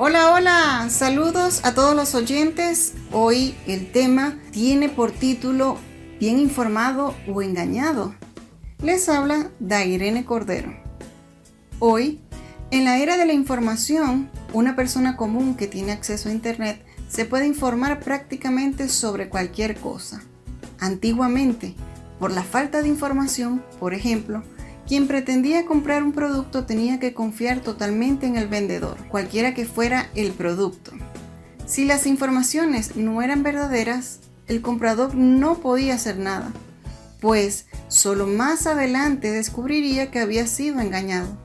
Hola, hola, saludos a todos los oyentes. Hoy el tema tiene por título Bien informado o engañado. Les habla Dairene Cordero. Hoy, en la era de la información, una persona común que tiene acceso a Internet se puede informar prácticamente sobre cualquier cosa. Antiguamente, por la falta de información, por ejemplo, quien pretendía comprar un producto tenía que confiar totalmente en el vendedor, cualquiera que fuera el producto. Si las informaciones no eran verdaderas, el comprador no podía hacer nada, pues solo más adelante descubriría que había sido engañado.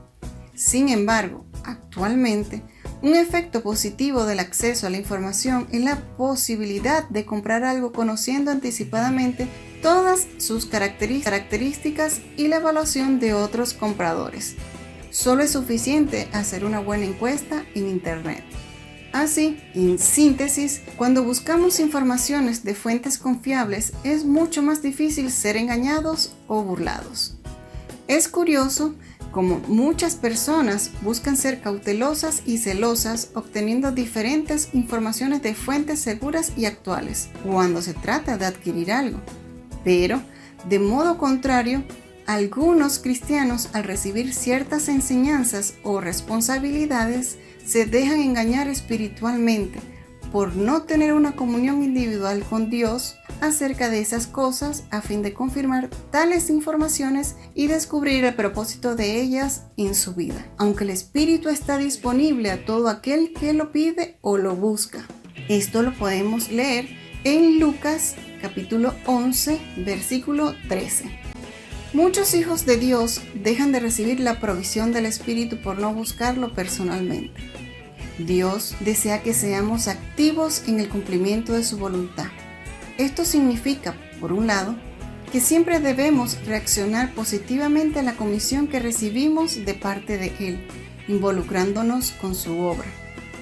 Sin embargo, actualmente, un efecto positivo del acceso a la información es la posibilidad de comprar algo conociendo anticipadamente todas sus características y la evaluación de otros compradores. Solo es suficiente hacer una buena encuesta en Internet. Así, en síntesis, cuando buscamos informaciones de fuentes confiables, es mucho más difícil ser engañados o burlados. Es curioso como muchas personas buscan ser cautelosas y celosas obteniendo diferentes informaciones de fuentes seguras y actuales cuando se trata de adquirir algo. Pero, de modo contrario, algunos cristianos al recibir ciertas enseñanzas o responsabilidades se dejan engañar espiritualmente por no tener una comunión individual con Dios acerca de esas cosas a fin de confirmar tales informaciones y descubrir el propósito de ellas en su vida, aunque el Espíritu está disponible a todo aquel que lo pide o lo busca. Esto lo podemos leer en Lucas capítulo 11, versículo 13. Muchos hijos de Dios dejan de recibir la provisión del Espíritu por no buscarlo personalmente. Dios desea que seamos activos en el cumplimiento de su voluntad. Esto significa, por un lado, que siempre debemos reaccionar positivamente a la comisión que recibimos de parte de Él, involucrándonos con su obra.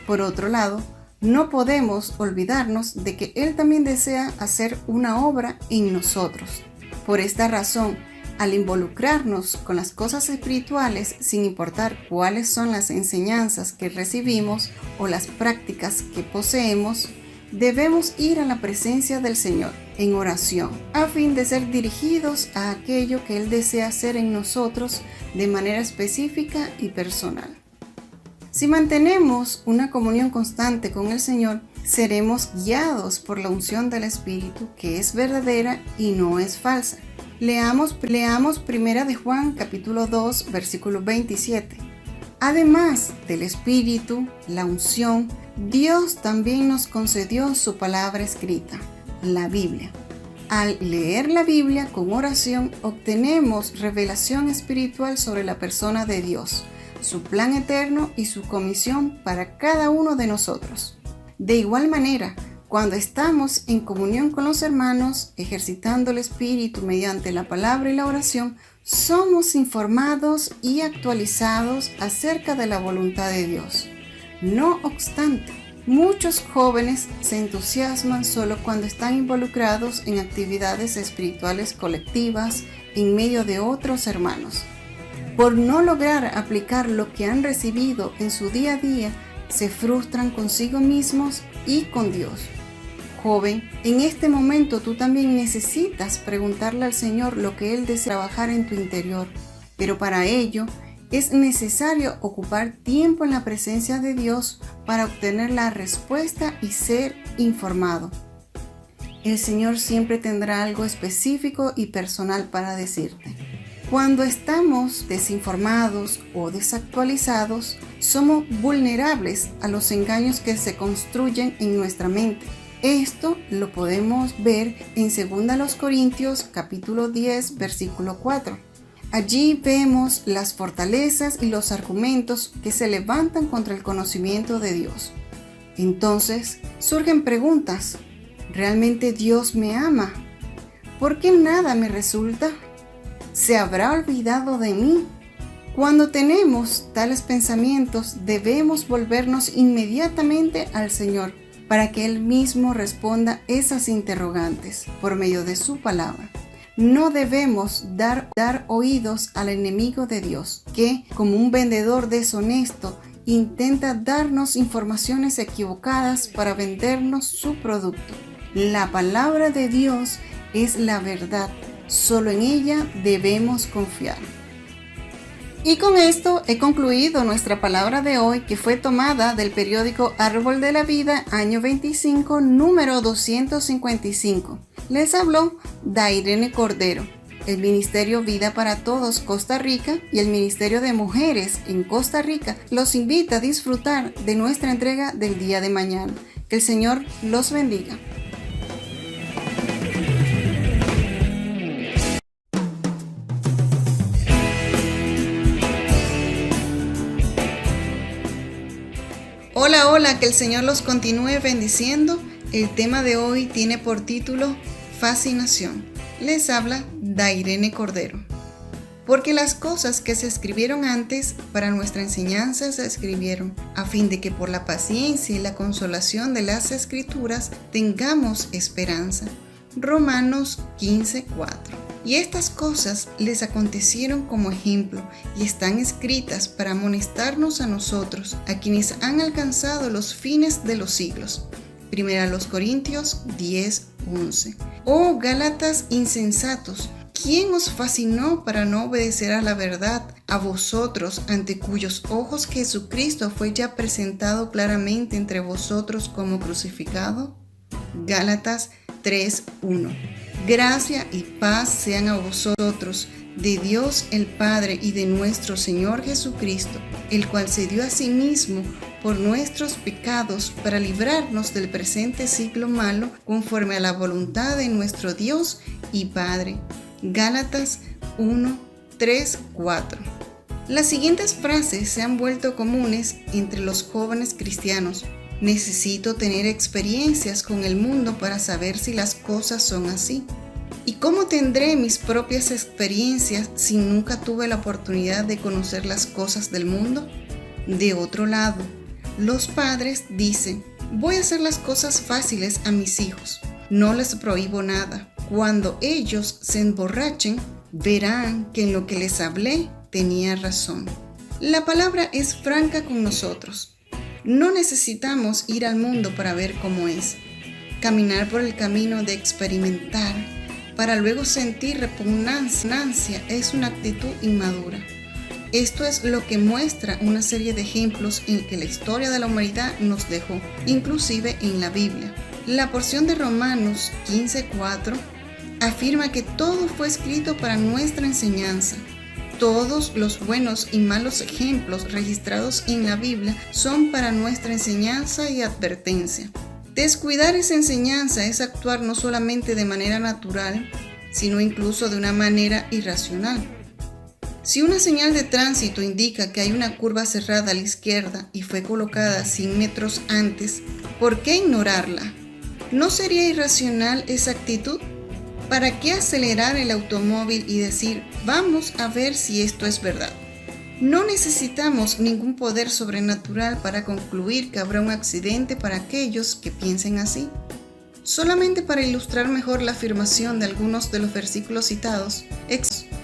Por otro lado, no podemos olvidarnos de que Él también desea hacer una obra en nosotros. Por esta razón, al involucrarnos con las cosas espirituales, sin importar cuáles son las enseñanzas que recibimos o las prácticas que poseemos, debemos ir a la presencia del Señor en oración, a fin de ser dirigidos a aquello que Él desea hacer en nosotros de manera específica y personal. Si mantenemos una comunión constante con el Señor, seremos guiados por la unción del Espíritu, que es verdadera y no es falsa. Leamos 1 de Juan capítulo 2, versículo 27. Además del Espíritu, la unción, Dios también nos concedió su palabra escrita, la Biblia. Al leer la Biblia con oración, obtenemos revelación espiritual sobre la persona de Dios, su plan eterno y su comisión para cada uno de nosotros. De igual manera, cuando estamos en comunión con los hermanos, ejercitando el Espíritu mediante la palabra y la oración, somos informados y actualizados acerca de la voluntad de Dios. No obstante, muchos jóvenes se entusiasman solo cuando están involucrados en actividades espirituales colectivas en medio de otros hermanos. Por no lograr aplicar lo que han recibido en su día a día, se frustran consigo mismos y con Dios. Joven, en este momento tú también necesitas preguntarle al Señor lo que Él desea trabajar en tu interior, pero para ello es necesario ocupar tiempo en la presencia de Dios para obtener la respuesta y ser informado. El Señor siempre tendrá algo específico y personal para decirte. Cuando estamos desinformados o desactualizados, somos vulnerables a los engaños que se construyen en nuestra mente. Esto lo podemos ver en 2 Corintios capítulo 10, versículo 4. Allí vemos las fortalezas y los argumentos que se levantan contra el conocimiento de Dios. Entonces surgen preguntas. ¿Realmente Dios me ama? ¿Por qué nada me resulta? ¿Se habrá olvidado de mí? Cuando tenemos tales pensamientos, debemos volvernos inmediatamente al Señor para que Él mismo responda esas interrogantes por medio de su palabra. No debemos dar oídos al enemigo de Dios, que, como un vendedor deshonesto intenta darnos informaciones equivocadas para vendernos su producto. La palabra de Dios es la verdad. Solo en ella debemos confiar. Y con esto he concluido nuestra palabra de hoy, que fue tomada del periódico Árbol de la Vida, año 25, número 255. Les habló Dairene Cordero. El Ministerio Vida para Todos Costa Rica y el Ministerio de Mujeres en Costa Rica los invita a disfrutar de nuestra entrega del día de mañana. Que el Señor los bendiga. Hola, que el Señor los continúe bendiciendo. El tema de hoy tiene por título Fascinación. Les habla Dairene Cordero. Porque las cosas que se escribieron antes para nuestra enseñanza se escribieron, a fin de que por la paciencia y la consolación de las Escrituras tengamos esperanza. Romanos 15:4. Y estas cosas les acontecieron como ejemplo y están escritas para amonestarnos a nosotros, a quienes han alcanzado los fines de los siglos. 1 Corintios 10:11. Oh Gálatas insensatos, ¿quién os fascinó para no obedecer a la verdad, a vosotros ante cuyos ojos Jesucristo fue ya presentado claramente entre vosotros como crucificado? Gálatas 3:1. Gracia y paz sean a vosotros, de Dios el Padre y de nuestro Señor Jesucristo, el cual se dio a sí mismo por nuestros pecados para librarnos del presente siglo malo, conforme a la voluntad de nuestro Dios y Padre. Gálatas 1:3-4. Las siguientes frases se han vuelto comunes entre los jóvenes cristianos. Necesito tener experiencias con el mundo para saber si las cosas son así. ¿Y cómo tendré mis propias experiencias si nunca tuve la oportunidad de conocer las cosas del mundo? De otro lado, los padres dicen, voy a hacer las cosas fáciles a mis hijos. No les prohíbo nada. Cuando ellos se emborrachen, verán que en lo que les hablé tenía razón. La palabra es franca con nosotros. No necesitamos ir al mundo para ver cómo es. Caminar por el camino de experimentar para luego sentir repugnancia es una actitud inmadura. Esto es lo que muestra una serie de ejemplos en que la historia de la humanidad nos dejó, inclusive en la Biblia. La porción de Romanos 15:4 afirma que todo fue escrito para nuestra enseñanza. Todos los buenos y malos ejemplos registrados en la Biblia son para nuestra enseñanza y advertencia. Descuidar esa enseñanza es actuar no solamente de manera natural, sino incluso de una manera irracional. Si una señal de tránsito indica que hay una curva cerrada a la izquierda y fue colocada 100 metros antes, ¿por qué ignorarla? ¿No sería irracional esa actitud? ¿Para qué acelerar el automóvil y decir, vamos a ver si esto es verdad? No necesitamos ningún poder sobrenatural para concluir que habrá un accidente para aquellos que piensen así. Solamente para ilustrar mejor la afirmación de algunos de los versículos citados,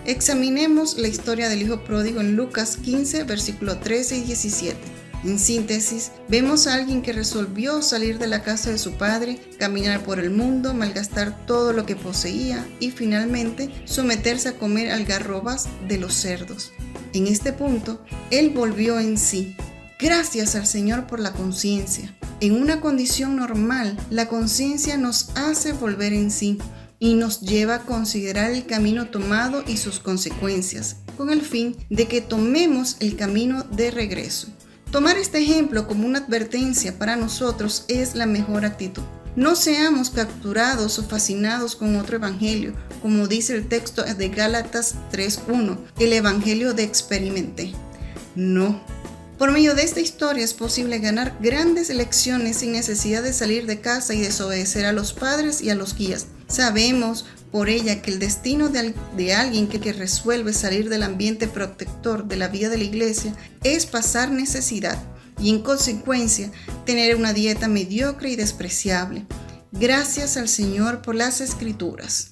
examinemos la historia del hijo pródigo en Lucas 15, versículo 13 y 17. En síntesis, vemos a alguien que resolvió salir de la casa de su padre, caminar por el mundo, malgastar todo lo que poseía y finalmente someterse a comer algarrobas de los cerdos. En este punto, él volvió en sí. Gracias al Señor por la conciencia. En una condición normal, la conciencia nos hace volver en sí y nos lleva a considerar el camino tomado y sus consecuencias, con el fin de que tomemos el camino de regreso. Tomar este ejemplo como una advertencia para nosotros es la mejor actitud. No seamos capturados o fascinados con otro evangelio, como dice el texto de Gálatas 3:1, el evangelio de experimenté. No. Por medio de esta historia es posible ganar grandes lecciones sin necesidad de salir de casa y desobedecer a los padres y a los guías. Sabemos por ella que el destino de alguien que resuelve salir del ambiente protector de la vida de la iglesia es pasar necesidad y en consecuencia tener una dieta mediocre y despreciable. Gracias al Señor por las Escrituras.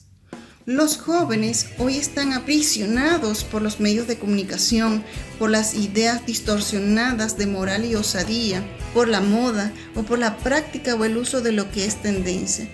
Los jóvenes hoy están aprisionados por los medios de comunicación, por las ideas distorsionadas de moral y osadía, por la moda o por la práctica o el uso de lo que es tendencia.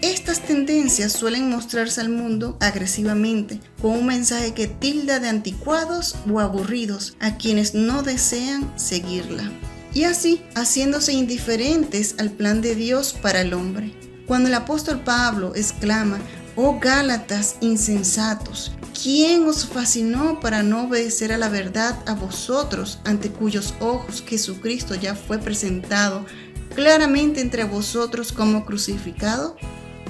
Estas tendencias suelen mostrarse al mundo agresivamente, con un mensaje que tilda de anticuados o aburridos a quienes no desean seguirla, y así haciéndose indiferentes al plan de Dios para el hombre. Cuando el apóstol Pablo exclama: «Oh Gálatas insensatos, ¿quién os fascinó para no obedecer a la verdad a vosotros, ante cuyos ojos Jesucristo ya fue presentado claramente entre vosotros como crucificado?»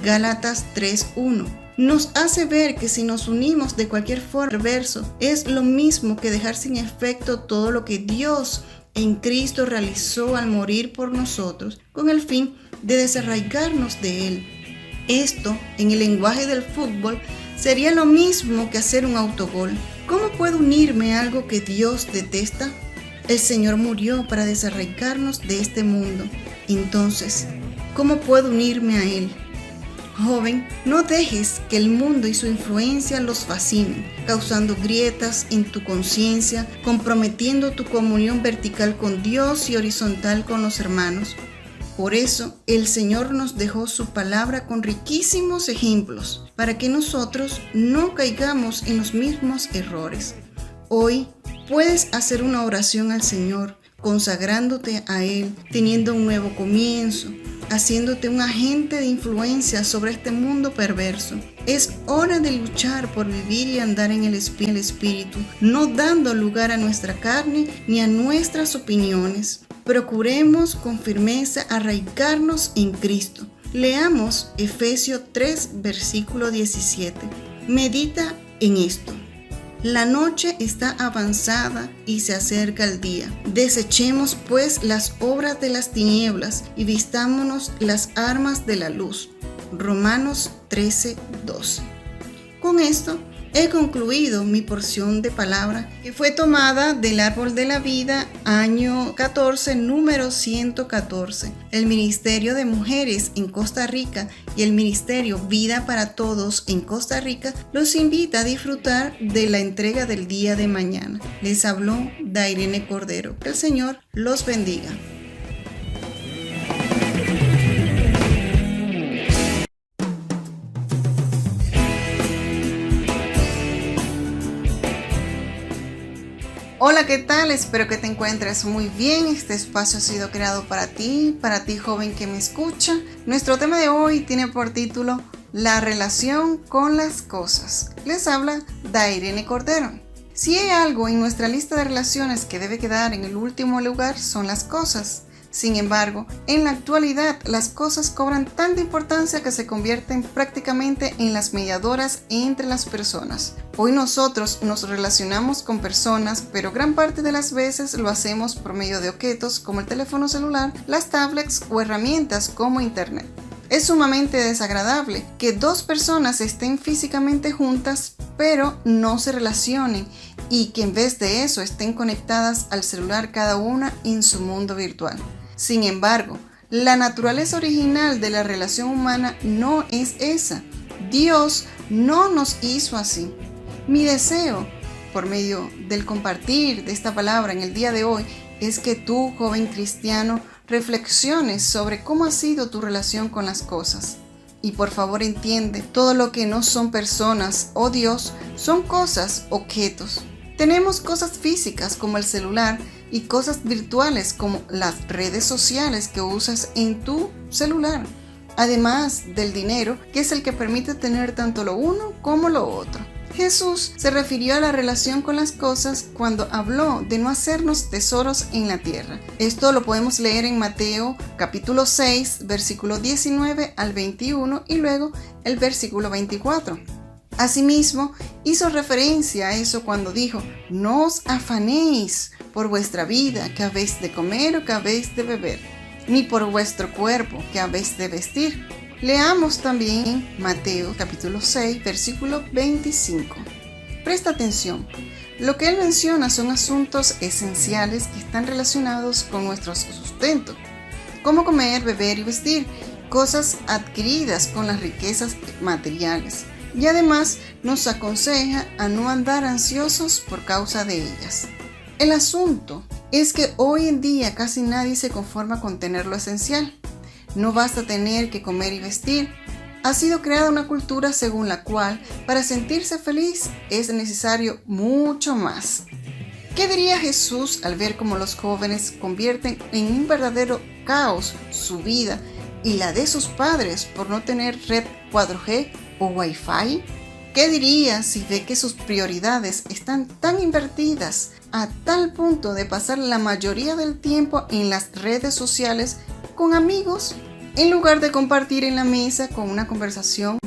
Gálatas 3:1 nos hace ver que si nos unimos de cualquier forma perverso, es lo mismo que dejar sin efecto todo lo que Dios en Cristo realizó al morir por nosotros, con el fin de desarraigarnos de Él. Esto, en el lenguaje del fútbol, sería lo mismo que hacer un autogol. ¿Cómo puedo unirme a algo que Dios detesta? El Señor murió para desarraigarnos de este mundo. Entonces, ¿cómo puedo unirme a Él? Joven, no dejes que el mundo y su influencia los fascinen, causando grietas en tu conciencia, comprometiendo tu comunión vertical con Dios y horizontal con los hermanos. Por eso, el Señor nos dejó su palabra con riquísimos ejemplos, para que nosotros no caigamos en los mismos errores. Hoy puedes hacer una oración al Señor, consagrándote a Él, teniendo un nuevo comienzo, haciéndote un agente de influencia sobre este mundo perverso. Es hora de luchar por vivir y andar en el Espíritu, no dando lugar a nuestra carne ni a nuestras opiniones. Procuremos con firmeza arraigarnos en Cristo. Leamos Efesios 3, versículo 17. Medita en esto. La noche está avanzada y se acerca el día. Desechemos pues las obras de las tinieblas y vistámonos las armas de la luz. Romanos 13:12. Con esto he concluido mi porción de palabra, que fue tomada del Árbol de la Vida, año 14, número 114. El Ministerio de Mujeres en Costa Rica y el Ministerio Vida para Todos en Costa Rica los invita a disfrutar de la entrega del día de mañana. Les habló Dairene Cordero. Que el Señor los bendiga. Hola, ¿qué tal? Espero que te encuentres muy bien. Este espacio ha sido creado para ti joven que me escucha. Nuestro tema de hoy tiene por título La relación con las cosas. Les habla Dairene Cordero. Si hay algo en nuestra lista de relaciones que debe quedar en el último lugar, son las cosas. Sin embargo, en la actualidad las cosas cobran tanta importancia que se convierten prácticamente en las mediadoras entre las personas. Hoy nosotros nos relacionamos con personas, pero gran parte de las veces lo hacemos por medio de objetos como el teléfono celular, las tablets o herramientas como Internet. Es sumamente desagradable que dos personas estén físicamente juntas, pero no se relacionen y que en vez de eso estén conectadas al celular cada una en su mundo virtual. Sin embargo, la naturaleza original de la relación humana no es esa. Dios no nos hizo así. Mi deseo, por medio del compartir de esta palabra en el día de hoy, es que tú, joven cristiano, reflexiones sobre cómo ha sido tu relación con las cosas. Y por favor entiende, todo lo que no son personas o Dios son cosas, objetos. Tenemos cosas físicas como el celular y cosas virtuales como las redes sociales que usas en tu celular, además del dinero, que es el que permite tener tanto lo uno como lo otro. Jesús se refirió a la relación con las cosas cuando habló de no hacernos tesoros en la tierra. Esto lo podemos leer en Mateo capítulo 6, versículo 19 al 21 y luego el versículo 24. Asimismo, hizo referencia a eso cuando dijo: no os afanéis por vuestra vida, que habéis de comer o que habéis de beber, ni por vuestro cuerpo, que habéis de vestir. Leamos también Mateo capítulo 6, versículo 25. Presta atención. Lo que él menciona son asuntos esenciales que están relacionados con nuestro sustento, como comer, beber y vestir, cosas adquiridas con las riquezas materiales. y además nos aconseja a no andar ansiosos por causa de ellas. El asunto es que hoy en día casi nadie se conforma con tener lo esencial. No basta tener que comer y vestir. Ha sido creada una cultura según la cual para sentirse feliz es necesario mucho más. ¿Qué diría Jesús al ver cómo los jóvenes convierten en un verdadero caos su vida y la de sus padres por no tener red 4G o Wi-Fi? ¿Qué diría si ve que sus prioridades están tan invertidas a tal punto de pasar la mayoría del tiempo en las redes sociales con amigos en lugar de compartir en la mesa con una conversación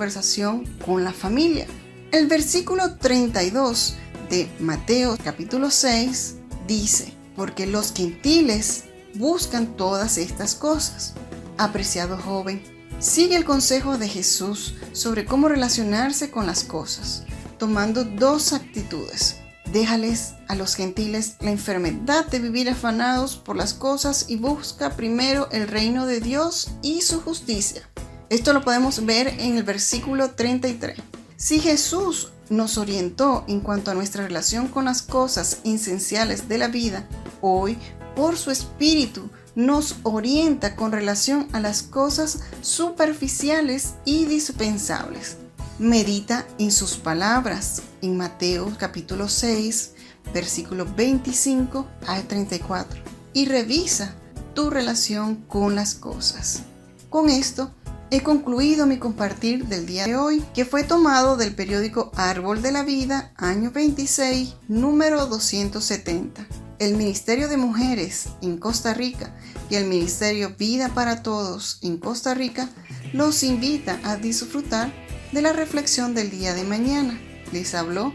con la familia? El versículo 32 de Mateo capítulo 6 dice: porque los gentiles buscan todas estas cosas. Apreciado joven, sigue el consejo de Jesús sobre cómo relacionarse con las cosas, tomando dos actitudes. Déjales a los gentiles la enfermedad de vivir afanados por las cosas y busca primero el reino de Dios y su justicia. Esto lo podemos ver en el versículo 33. Si Jesús nos orientó en cuanto a nuestra relación con las cosas esenciales de la vida, hoy, por su Espíritu, nos orienta con relación a las cosas superficiales y dispensables. Medita en sus palabras en Mateo capítulo 6, versículos 25 al 34 y revisa tu relación con las cosas. Con esto he concluido mi compartir del día de hoy, que fue tomado del periódico Árbol de la Vida, año 26, número 270. El Ministerio de Mujeres en Costa Rica y el Ministerio Vida para Todos en Costa Rica los invita a disfrutar de la reflexión del día de mañana. Les habló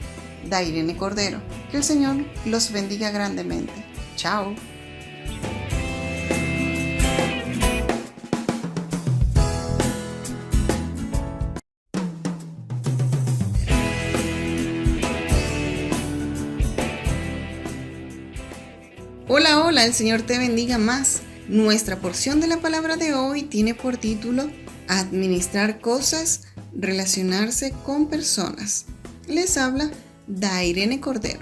Dairene Cordero. Que el Señor los bendiga grandemente. Chao. Hola, el Señor te bendiga más. Nuestra porción de la palabra de hoy tiene por título Administrar cosas, relacionarse con personas. Les habla Dairene Cordero.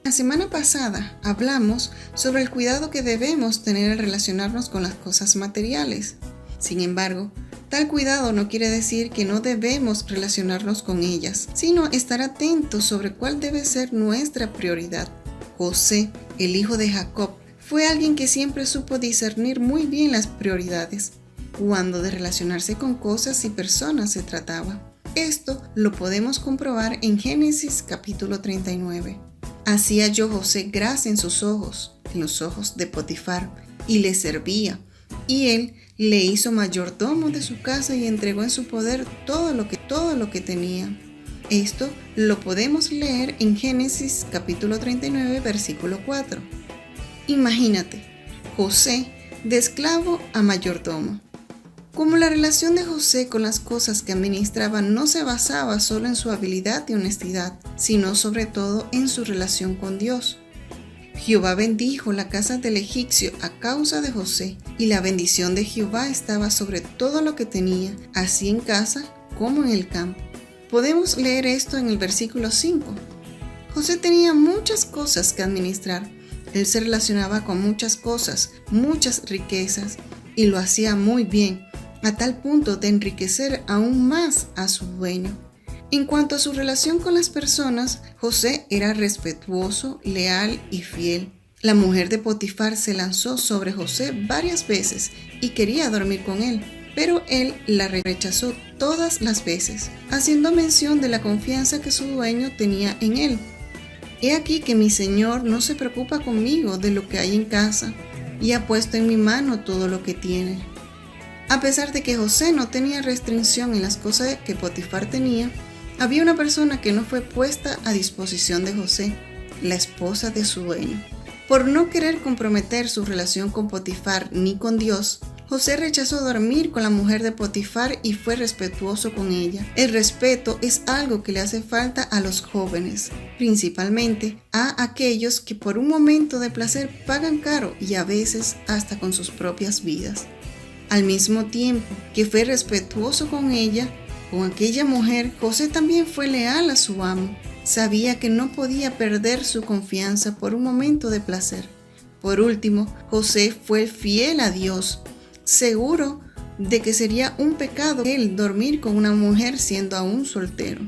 La semana pasada hablamos sobre el cuidado que debemos tener al relacionarnos con las cosas materiales. Sin embargo, tal cuidado no quiere decir que no debemos relacionarnos con ellas, sino estar atentos sobre cuál debe ser nuestra prioridad. José, el hijo de Jacob, fue alguien que siempre supo discernir muy bien las prioridades cuando de relacionarse con cosas y personas se trataba. Esto lo podemos comprobar en Génesis capítulo 39. Así halló José gracia en sus ojos, en los ojos de Potifar, y le servía, y él le hizo mayordomo de su casa y entregó en su poder todo lo que tenía. Esto lo podemos leer en Génesis capítulo 39, versículo 4. Imagínate, José de esclavo a mayordomo. Como la relación de José con las cosas que administraba no se basaba solo en su habilidad y honestidad, sino sobre todo en su relación con Dios. Jehová bendijo la casa del egipcio a causa de José, y la bendición de Jehová estaba sobre todo lo que tenía, así en casa como en el campo. Podemos leer esto en el versículo 5. José tenía muchas cosas que administrar. Él se relacionaba con muchas cosas, muchas riquezas, y lo hacía muy bien, a tal punto de enriquecer aún más a su dueño. En cuanto a su relación con las personas, José era respetuoso, leal y fiel. La mujer de Potifar se lanzó sobre José varias veces y quería dormir con él, pero él la rechazó todas las veces, haciendo mención de la confianza que su dueño tenía en él. He aquí que mi señor no se preocupa conmigo de lo que hay en casa, y ha puesto en mi mano todo lo que tiene. A pesar de que José no tenía restricción en las cosas que Potifar tenía, había una persona que no fue puesta a disposición de José, la esposa de su dueño. Por no querer comprometer su relación con Potifar ni con Dios, José rechazó dormir con la mujer de Potifar y fue respetuoso con ella. El respeto es algo que le hace falta a los jóvenes, principalmente a aquellos que por un momento de placer pagan caro y a veces hasta con sus propias vidas. Al mismo tiempo que fue respetuoso con ella, Con aquella mujer, José también fue leal a su amo. Sabía que no podía perder su confianza por un momento de placer. Por último, José fue fiel a Dios, seguro de que sería un pecado él dormir con una mujer siendo aún soltero.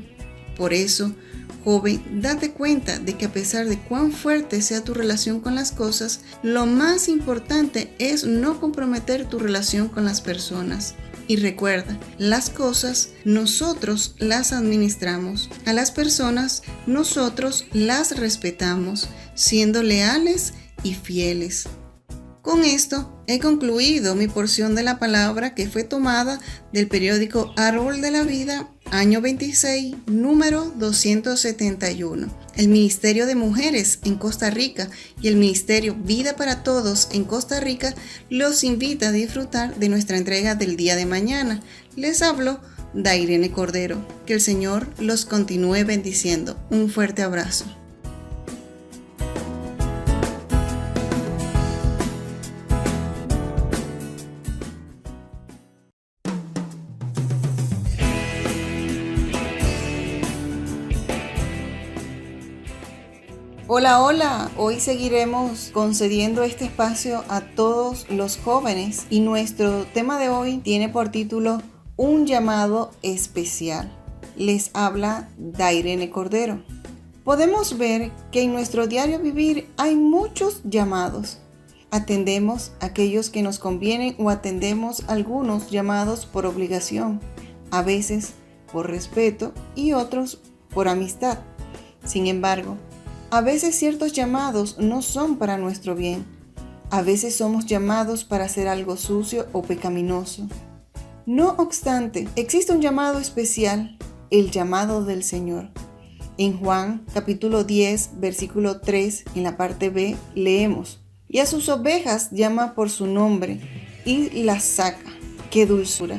Por eso, joven, date cuenta de que a pesar de cuán fuerte sea tu relación con las cosas, lo más importante es no comprometer tu relación con las personas. Y recuerda, las cosas nosotros las administramos, a las personas nosotros las respetamos, siendo leales y fieles. Con esto he concluido mi porción de la palabra que fue tomada del periódico Árbol de la Vida, año 26, número 271. El Ministerio de Mujeres en Costa Rica y el Ministerio Vida para Todos en Costa Rica los invita a disfrutar de nuestra entrega del día de mañana. Les hablo Dairene Cordero. Que el Señor los continúe bendiciendo. Un fuerte abrazo. Hola, hola. Hoy seguiremos concediendo este espacio a todos los jóvenes y nuestro tema de hoy tiene por título Un llamado especial. Les habla Dairene Cordero. Podemos ver que en nuestro diario vivir hay muchos llamados. Atendemos aquellos que nos convienen o atendemos algunos llamados por obligación, a veces por respeto y otros por amistad. Sin embargo, a veces ciertos llamados no son para nuestro bien. A veces somos llamados para hacer algo sucio o pecaminoso. No obstante, existe un llamado especial, el llamado del Señor. En Juan capítulo 10, versículo 3, en la parte B, leemos: y a sus ovejas llama por su nombre y las saca. ¡Qué dulzura!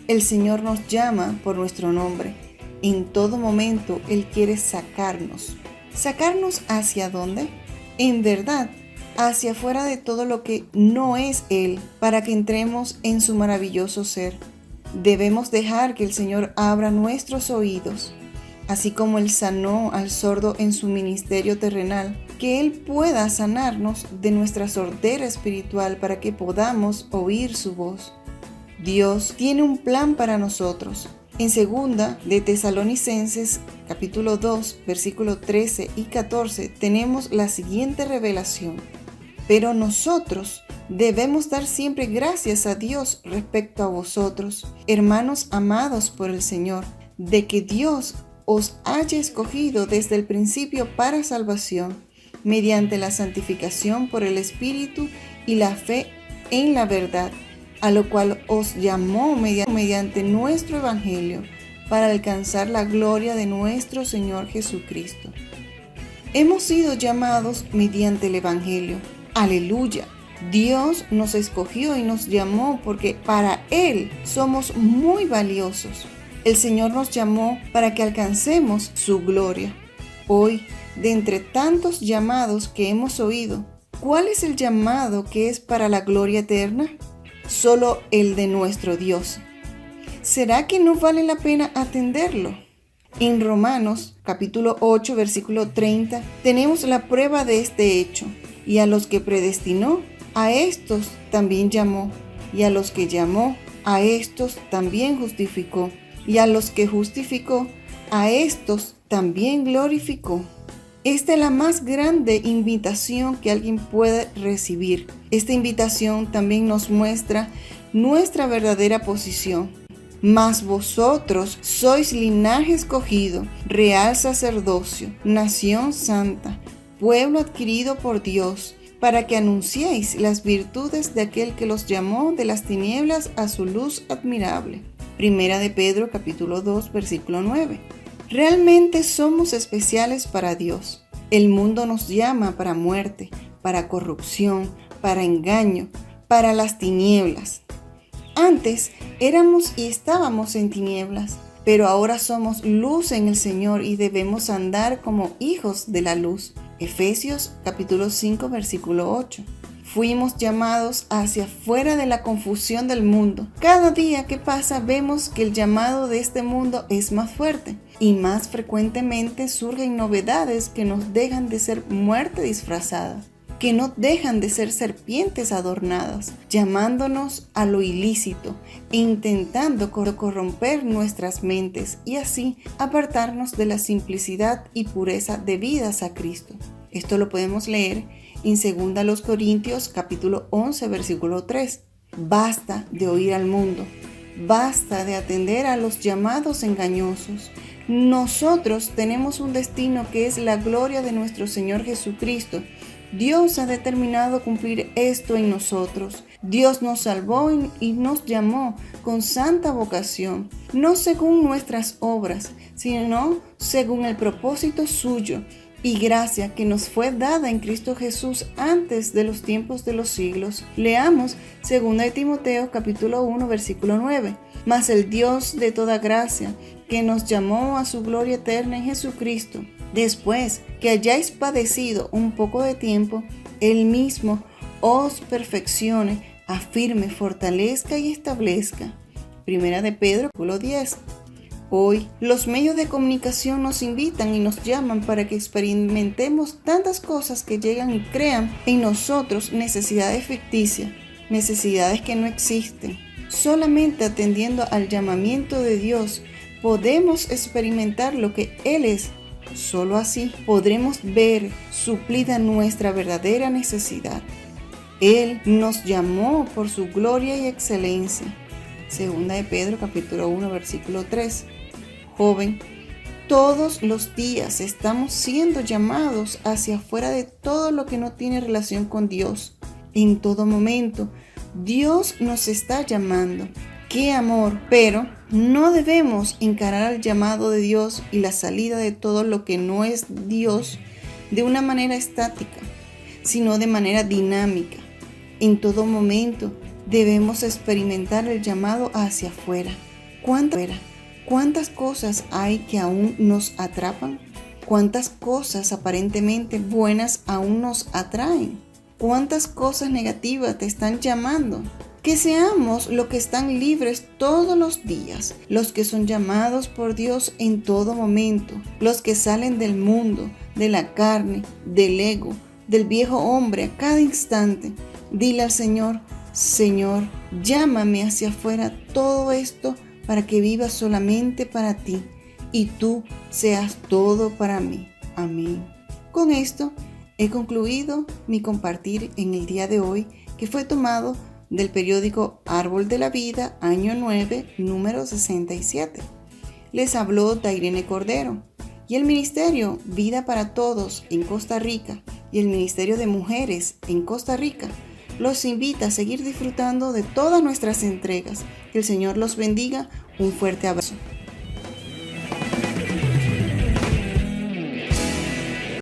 El Señor nos llama por nuestro nombre. En todo momento Él quiere sacarnos. ¿Sacarnos hacia dónde? En verdad, hacia afuera de todo lo que no es Él, para que entremos en su maravilloso ser. Debemos dejar que el Señor abra nuestros oídos, así como Él sanó al sordo en su ministerio terrenal, que Él pueda sanarnos de nuestra sordera espiritual para que podamos oír su voz. Dios tiene un plan para nosotros. En segunda de Tesalonicenses, capítulo 2, versículo 13 y 14, tenemos la siguiente revelación. Pero nosotros debemos dar siempre gracias a Dios respecto a vosotros, hermanos amados por el Señor, de que Dios os haya escogido desde el principio para salvación, mediante la santificación por el Espíritu y la fe en la verdad, a lo cual os llamó mediante nuestro Evangelio, para alcanzar la gloria de nuestro Señor Jesucristo. Hemos sido llamados mediante el Evangelio. ¡Aleluya! Dios nos escogió y nos llamó porque para Él somos muy valiosos. El Señor nos llamó para que alcancemos su gloria. Hoy, de entre tantos llamados que hemos oído, ¿cuál es el llamado que es para la gloria eterna? Solo el de nuestro Dios. ¿Será que no vale la pena atenderlo? En Romanos, capítulo 8, versículo 30, tenemos la prueba de este hecho. Y a los que predestinó, a estos también llamó. Y a los que llamó, a estos también justificó. Y a los que justificó, a estos también glorificó. Esta es la más grande invitación que alguien puede recibir. Esta invitación también nos muestra nuestra verdadera posición. Mas vosotros sois linaje escogido, real sacerdocio, nación santa, pueblo adquirido por Dios, para que anunciéis las virtudes de aquel que los llamó de las tinieblas a su luz admirable. Primera de Pedro capítulo 2, versículo 9. Realmente somos especiales para Dios. El mundo nos llama para muerte, para corrupción, para engaño, para las tinieblas. Antes éramos y estábamos en tinieblas, pero ahora somos luz en el Señor y debemos andar como hijos de la luz. Efesios capítulo 5, versículo 8. Fuimos llamados hacia fuera de la confusión del mundo. Cada día que pasa vemos que el llamado de este mundo es más fuerte y más frecuentemente surgen novedades que nos dejan de ser muerte disfrazada, que no dejan de ser serpientes adornadas, llamándonos a lo ilícito e intentando corromper nuestras mentes y así apartarnos de la simplicidad y pureza debidas a Cristo. Esto lo podemos leer en 2 Corintios capítulo 11 versículo 3. Basta de oír al mundo, basta de atender a los llamados engañosos. Nosotros tenemos un destino que es la gloria de nuestro Señor Jesucristo. Dios ha determinado cumplir esto en nosotros. Dios nos salvó y nos llamó con santa vocación, no según nuestras obras, sino según el propósito suyo y gracia que nos fue dada en Cristo Jesús antes de los tiempos de los siglos. Leamos 2 Timoteo capítulo 1 versículo 9. Mas el Dios de toda gracia, que nos llamó a su gloria eterna en Jesucristo, después que hayáis padecido un poco de tiempo, Él mismo os perfeccione, afirme, fortalezca y establezca. Primera de Pedro capítulo 10. Hoy, los medios de comunicación nos invitan y nos llaman para que experimentemos tantas cosas que llegan y crean en nosotros necesidades ficticias, necesidades que no existen. Solamente atendiendo al llamamiento de Dios podemos experimentar lo que Él es. Solo así podremos ver suplida nuestra verdadera necesidad. Él nos llamó por su gloria y excelencia. Segunda de Pedro capítulo 1 versículo 3. Joven, todos los días estamos siendo llamados hacia afuera de todo lo que no tiene relación con Dios. En todo momento, Dios nos está llamando. ¡Qué amor! Pero no debemos encarar el llamado de Dios y la salida de todo lo que no es Dios de una manera estática, sino de manera dinámica. En todo momento debemos experimentar el llamado hacia afuera. ¿Cuántas cosas hay que aún nos atrapan? ¿Cuántas cosas aparentemente buenas aún nos atraen? ¿Cuántas cosas negativas te están llamando? Que seamos los que están libres todos los días, los que son llamados por Dios en todo momento, los que salen del mundo, de la carne, del ego, del viejo hombre a cada instante. Dile al Señor, Señor, llámame hacia afuera todo esto para que viva solamente para ti y tú seas todo para mí. Amén. Con esto he concluido mi compartir en el día de hoy, que fue tomado del periódico Árbol de la Vida, año 9, número 67. Les habló Dairene Cordero y el Ministerio Vida para Todos en Costa Rica y el Ministerio de Mujeres en Costa Rica los invita a seguir disfrutando de todas nuestras entregas. Que el Señor los bendiga. Un fuerte abrazo.